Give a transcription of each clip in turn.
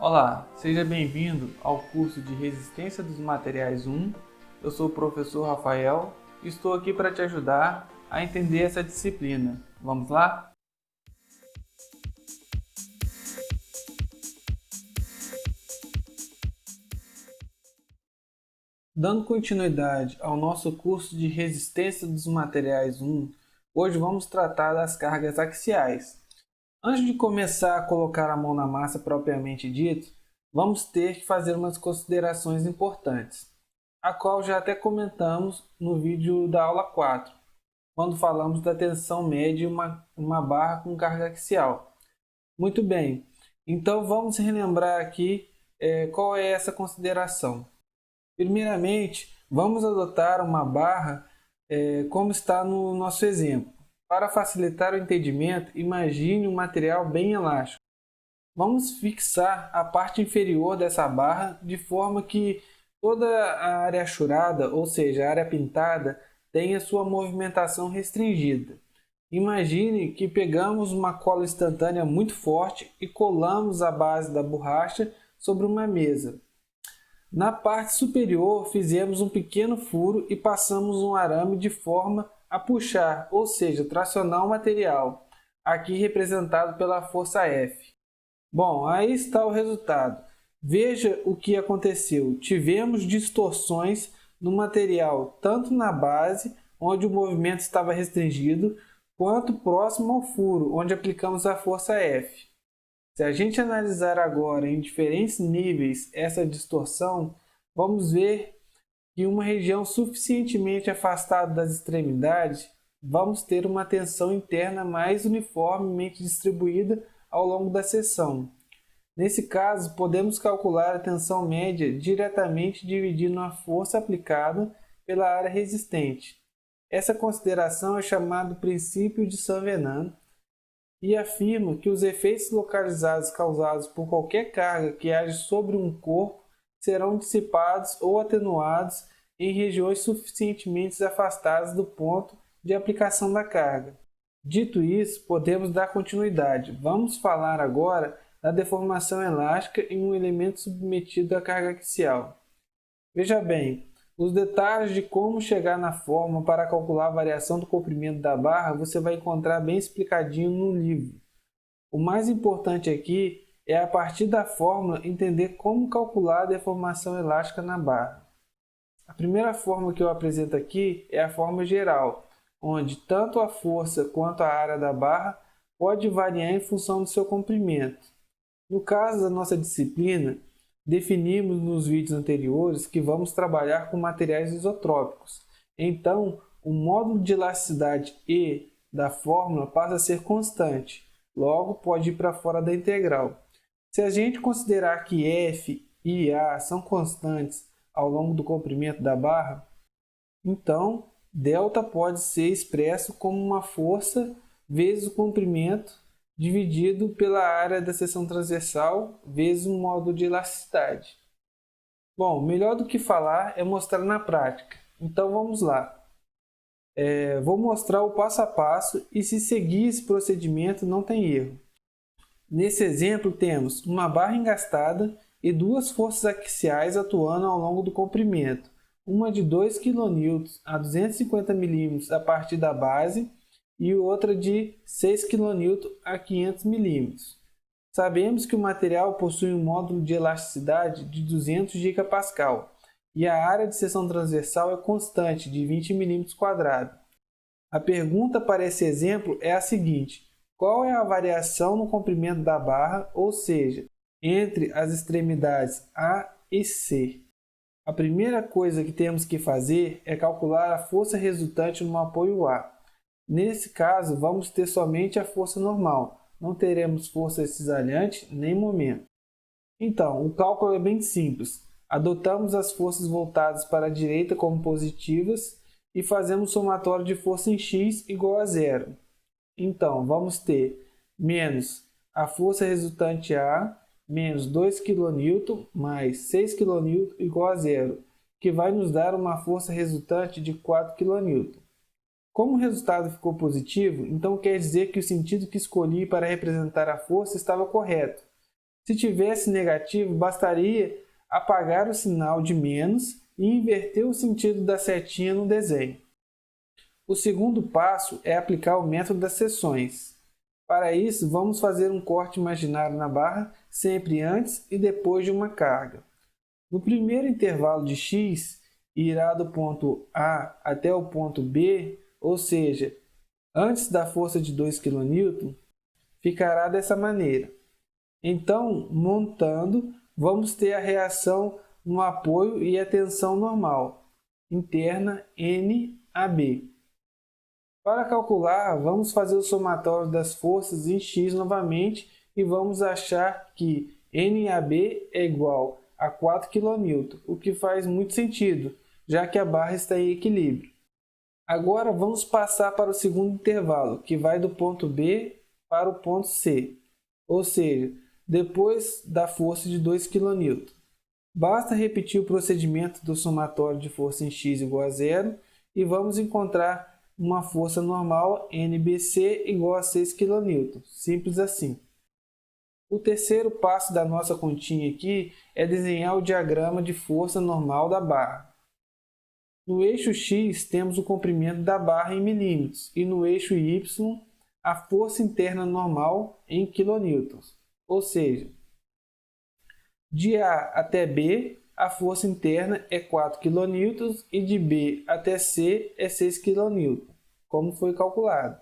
Olá, seja bem-vindo ao curso de Resistência dos Materiais 1. Eu sou o professor Rafael e estou aqui para te ajudar a entender essa disciplina. Vamos lá? Dando continuidade ao nosso curso de Resistência dos Materiais 1, hoje vamos tratar das cargas axiais. Antes de começar a colocar a mão na massa propriamente dito, vamos ter que fazer umas considerações importantes, a qual já até comentamos no vídeo da aula 4, quando falamos da tensão média em uma barra com carga axial. Muito bem, então vamos relembrar aqui qual é essa consideração. Primeiramente, vamos adotar uma barra como está no nosso exemplo. Para facilitar o entendimento, imagine um material bem elástico. Vamos fixar a parte inferior dessa barra de forma que toda a área achurada, ou seja, a área pintada, tenha sua movimentação restringida. Imagine que pegamos uma cola instantânea muito forte e colamos a base da borracha sobre uma mesa. Na parte superior, fizemos um pequeno furo e passamos um arame de forma a puxar, ou seja, tracionar o material, aqui representado pela força F. Bom, aí está o resultado. Veja o que aconteceu. Tivemos distorções no material, tanto na base, onde o movimento estava restringido, quanto próximo ao furo, onde aplicamos a força F. Se a gente analisar agora em diferentes níveis essa distorção, vamos ver que em uma região suficientemente afastada das extremidades, vamos ter uma tensão interna mais uniformemente distribuída ao longo da seção. Nesse caso, podemos calcular a tensão média diretamente dividindo a força aplicada pela área resistente. Essa consideração é chamada princípio de Saint-Venant e afirma que os efeitos localizados causados por qualquer carga que age sobre um corpo serão dissipados ou atenuados em regiões suficientemente afastadas do ponto de aplicação da carga. Dito isso, podemos dar continuidade. Vamos falar agora da deformação elástica em um elemento submetido à carga axial. Veja bem, os detalhes de como chegar na fórmula para calcular a variação do comprimento da barra você vai encontrar bem explicadinho no livro. O mais importante aqui é, a partir da fórmula, entender como calcular a deformação elástica na barra. A primeira fórmula que eu apresento aqui é a fórmula geral, onde tanto a força quanto a área da barra pode variar em função do seu comprimento. No caso da nossa disciplina, definimos nos vídeos anteriores que vamos trabalhar com materiais isotrópicos. Então, o módulo de elasticidade E da fórmula passa a ser constante, logo pode ir para fora da integral. Se a gente considerar que F e A são constantes ao longo do comprimento da barra, então delta pode ser expresso como uma força vezes o comprimento dividido pela área da seção transversal vezes o módulo de elasticidade. Bom, melhor do que falar é mostrar na prática. Então vamos lá. Vou mostrar o passo a passo e se seguir esse procedimento não tem erro. Nesse exemplo temos uma barra engastada e duas forças axiais atuando ao longo do comprimento. Uma de 2 kN a 250 mm a partir da base e outra de 6 kN a 500 mm. Sabemos que o material possui um módulo de elasticidade de 200 GPa e a área de seção transversal é constante, de 20 mm². A pergunta para esse exemplo é a seguinte: qual é a variação no comprimento da barra, ou seja, entre as extremidades A e C? A primeira coisa que temos que fazer é calcular a força resultante no apoio A. Nesse caso, vamos ter somente a força normal, não teremos força cisalhante nem momento. Então, o cálculo é bem simples. Adotamos as forças voltadas para a direita como positivas e fazemos somatório de força em x igual a zero. Então, vamos ter menos a força resultante A, menos 2 kN mais 6 kN igual a zero, que vai nos dar uma força resultante de 4 kN. Como o resultado ficou positivo, então quer dizer que o sentido que escolhi para representar a força estava correto. Se tivesse negativo, bastaria apagar o sinal de menos e inverter o sentido da setinha no desenho. O segundo passo é aplicar o método das seções. Para isso, vamos fazer um corte imaginário na barra sempre antes e depois de uma carga. No primeiro intervalo de x, irá do ponto A até o ponto B, ou seja, antes da força de 2 kN, ficará dessa maneira. Então, montando, vamos ter a reação no apoio e a tensão normal, interna NAB. Para calcular, vamos fazer o somatório das forças em x novamente e vamos achar que NAB é igual a 4 kN, o que faz muito sentido, já que a barra está em equilíbrio. Agora vamos passar para o segundo intervalo, que vai do ponto B para o ponto C, ou seja, depois da força de 2 kN. Basta repetir o procedimento do somatório de força em x igual a zero e vamos encontrar uma força normal NBC igual a 6 kN. Simples assim. O terceiro passo da nossa continha aqui é desenhar o diagrama de força normal da barra. No eixo X temos o comprimento da barra em milímetros e no eixo Y a força interna normal em quilonewtons. Ou seja, de A até B a força interna é 4 kN e de B até C é 6 kN, como foi calculado.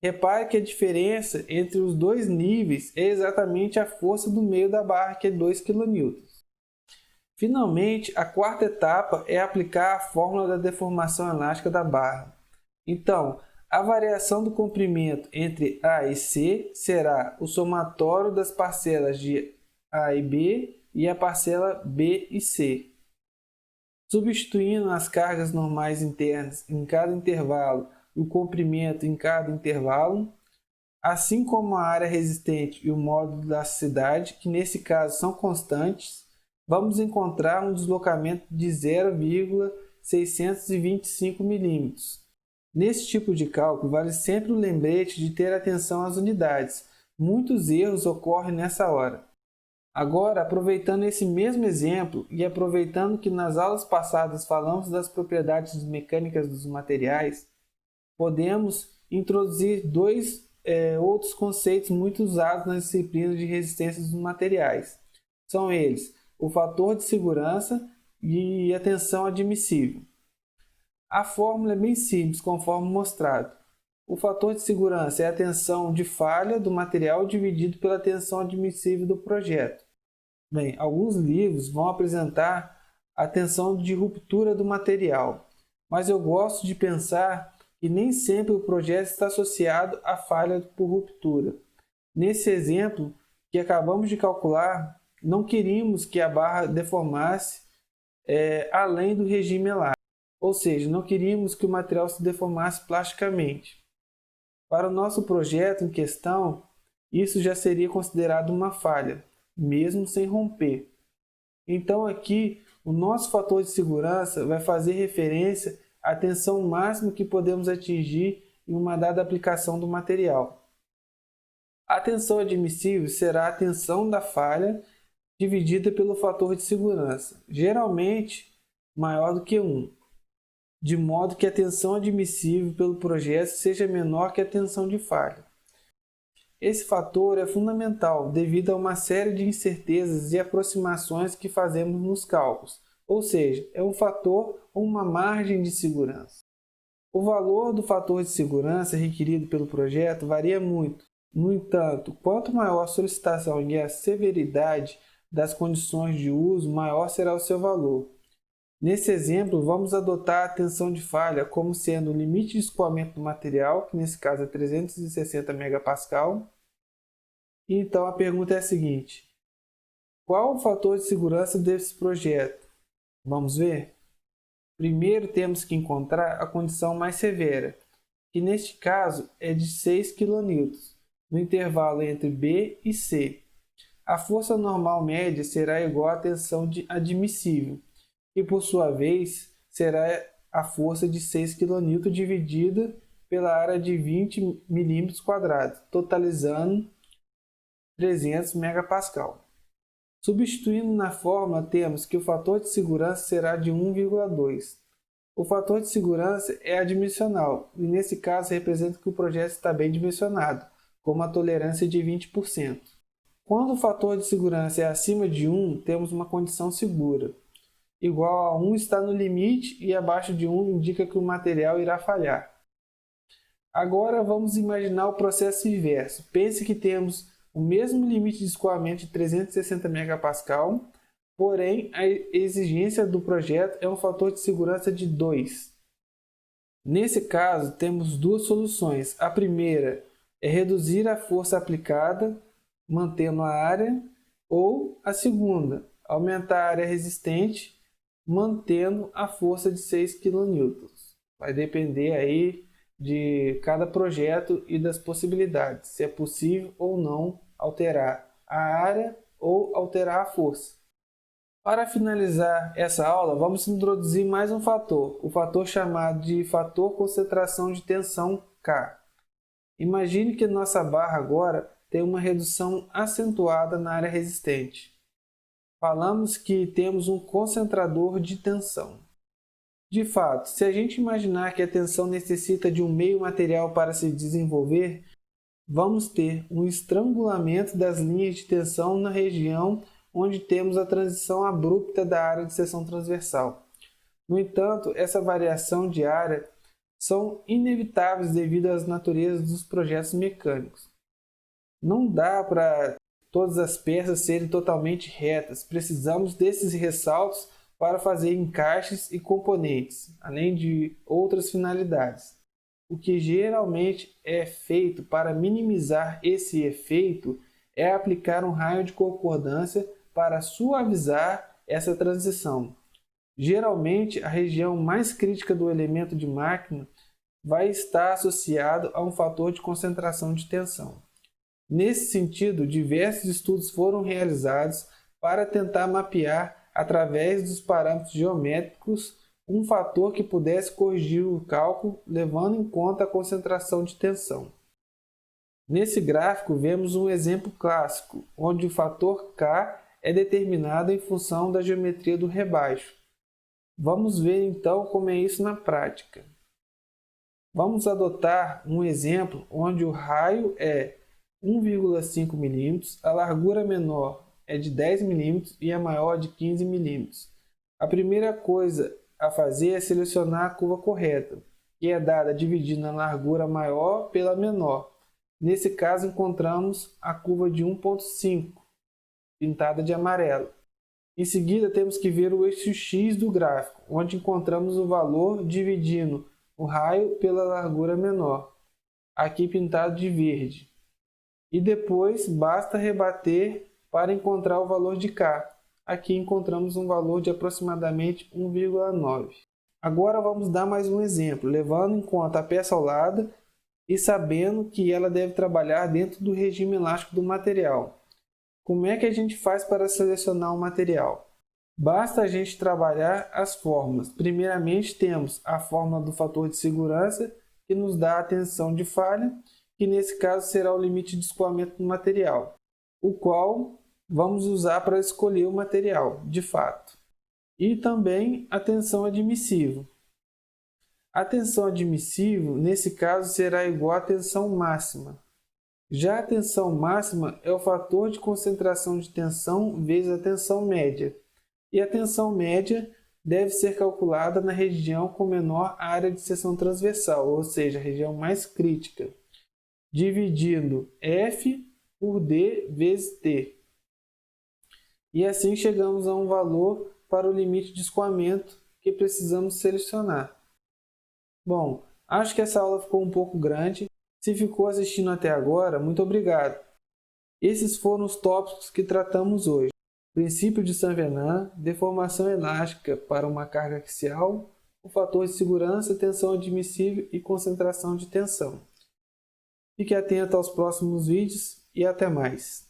Repare que a diferença entre os dois níveis é exatamente a força do meio da barra, que é 2 kN. Finalmente, a quarta etapa é aplicar a fórmula da deformação elástica da barra. Então, a variação do comprimento entre A e C será o somatório das parcelas de A e B e a parcela B e C. Substituindo as cargas normais internas em cada intervalo e o comprimento em cada intervalo, assim como a área resistente e o módulo da elasticidade, que nesse caso são constantes, vamos encontrar um deslocamento de 0,625 mm. Nesse tipo de cálculo, vale sempre o lembrete de ter atenção às unidades. Muitos erros ocorrem nessa hora. Agora, aproveitando esse mesmo exemplo e aproveitando que nas aulas passadas falamos das propriedades mecânicas dos materiais, podemos introduzir dois outros conceitos muito usados nas disciplinas de resistência dos materiais. São eles o fator de segurança e a tensão admissível. A fórmula é bem simples, conforme mostrado. O fator de segurança é a tensão de falha do material dividido pela tensão admissível do projeto. Bem, alguns livros vão apresentar a tensão de ruptura do material, mas eu gosto de pensar que nem sempre o projeto está associado à falha por ruptura. Nesse exemplo que acabamos de calcular, não queríamos que a barra deformasse além do regime elástico, ou seja, não queríamos que o material se deformasse plasticamente. Para o nosso projeto em questão, isso já seria considerado uma falha, mesmo sem romper. Então aqui, o nosso fator de segurança vai fazer referência à tensão máxima que podemos atingir em uma dada aplicação do material. A tensão admissível será a tensão da falha dividida pelo fator de segurança, geralmente maior do que 1, de modo que a tensão admissível pelo projeto seja menor que a tensão de falha. Esse fator é fundamental devido a uma série de incertezas e aproximações que fazemos nos cálculos, ou seja, é um fator ou uma margem de segurança. O valor do fator de segurança requerido pelo projeto varia muito. No entanto, quanto maior a solicitação e a severidade das condições de uso, maior será o seu valor. Nesse exemplo, vamos adotar a tensão de falha como sendo o limite de escoamento do material, que nesse caso é 360 MPa. E então a pergunta é a seguinte: qual o fator de segurança desse projeto? Vamos ver? Primeiro temos que encontrar a condição mais severa, que neste caso é de 6 kN, no intervalo entre B e C. A força normal média será igual à tensão admissível, que por sua vez será a força de 6 kN dividida pela área de 20 mm², totalizando 300 MPa. Substituindo na fórmula, temos que o fator de segurança será de 1,2. O fator de segurança é adimensional, e nesse caso representa que o projeto está bem dimensionado, com uma tolerância de 20%. Quando o fator de segurança é acima de 1, temos uma condição segura. Igual a 1 está no limite e abaixo de 1 indica que o material irá falhar. Agora vamos imaginar o processo inverso. Pense que temos o mesmo limite de escoamento de 360 MPa, porém a exigência do projeto é um fator de segurança de 2. Nesse caso, temos duas soluções. A primeira é reduzir a força aplicada, mantendo a área, ou a segunda, aumentar a área resistente, mantendo a força de 6 kN. Vai depender aí de cada projeto e das possibilidades, se é possível ou não alterar a área ou alterar a força. Para finalizar essa aula, vamos introduzir mais um fator, o fator chamado de fator concentração de tensão K. Imagine que nossa barra agora tem uma redução acentuada na área resistente. Falamos que temos um concentrador de tensão. De fato, se a gente imaginar que a tensão necessita de um meio material para se desenvolver, vamos ter um estrangulamento das linhas de tensão na região onde temos a transição abrupta da área de seção transversal. No entanto, essa variação de área são inevitáveis devido às naturezas dos projetos mecânicos. Não dá para todas as peças serem totalmente retas, precisamos desses ressaltos para fazer encaixes e componentes, além de outras finalidades. O que geralmente é feito para minimizar esse efeito é aplicar um raio de concordância para suavizar essa transição. Geralmente, a região mais crítica do elemento de máquina vai estar associado a um fator de concentração de tensão. Nesse sentido, diversos estudos foram realizados para tentar mapear, através dos parâmetros geométricos, um fator que pudesse corrigir o cálculo levando em conta a concentração de tensão. Nesse gráfico, vemos um exemplo clássico, onde o fator K é determinado em função da geometria do rebaixo. Vamos ver então como é isso na prática. Vamos adotar um exemplo onde o raio é 1,5 mm, a largura menor é de 10 mm e a maior de 15 mm. A primeira coisa a fazer é selecionar a curva correta, que é dada dividindo a largura maior pela menor. Nesse caso, encontramos a curva de 1,5, pintada de amarelo. Em seguida, temos que ver o eixo X do gráfico, onde encontramos o valor dividindo o raio pela largura menor, aqui pintado de verde. E depois, basta rebater para encontrar o valor de K. Aqui encontramos um valor de aproximadamente 1,9. Agora vamos dar mais um exemplo, levando em conta a peça aulada e sabendo que ela deve trabalhar dentro do regime elástico do material. Como é que a gente faz para selecionar o material? Basta a gente trabalhar as fórmulas. Primeiramente temos a fórmula do fator de segurança, que nos dá a tensão de falha, que nesse caso será o limite de escoamento do material, o qual vamos usar para escolher o material, de fato. E também a tensão admissível. A tensão admissível, nesse caso, será igual à tensão máxima. Já a tensão máxima é o fator de concentração de tensão vezes a tensão média. E a tensão média deve ser calculada na região com menor área de seção transversal, ou seja, a região mais crítica, dividindo F por D vezes T. E assim chegamos a um valor para o limite de escoamento que precisamos selecionar. Bom, acho que essa aula ficou um pouco grande. Se ficou assistindo até agora, muito obrigado. Esses foram os tópicos que tratamos hoje. Princípio de Saint-Venant, deformação elástica para uma carga axial, o fator de segurança, tensão admissível e concentração de tensão. Fique atento aos próximos vídeos e até mais.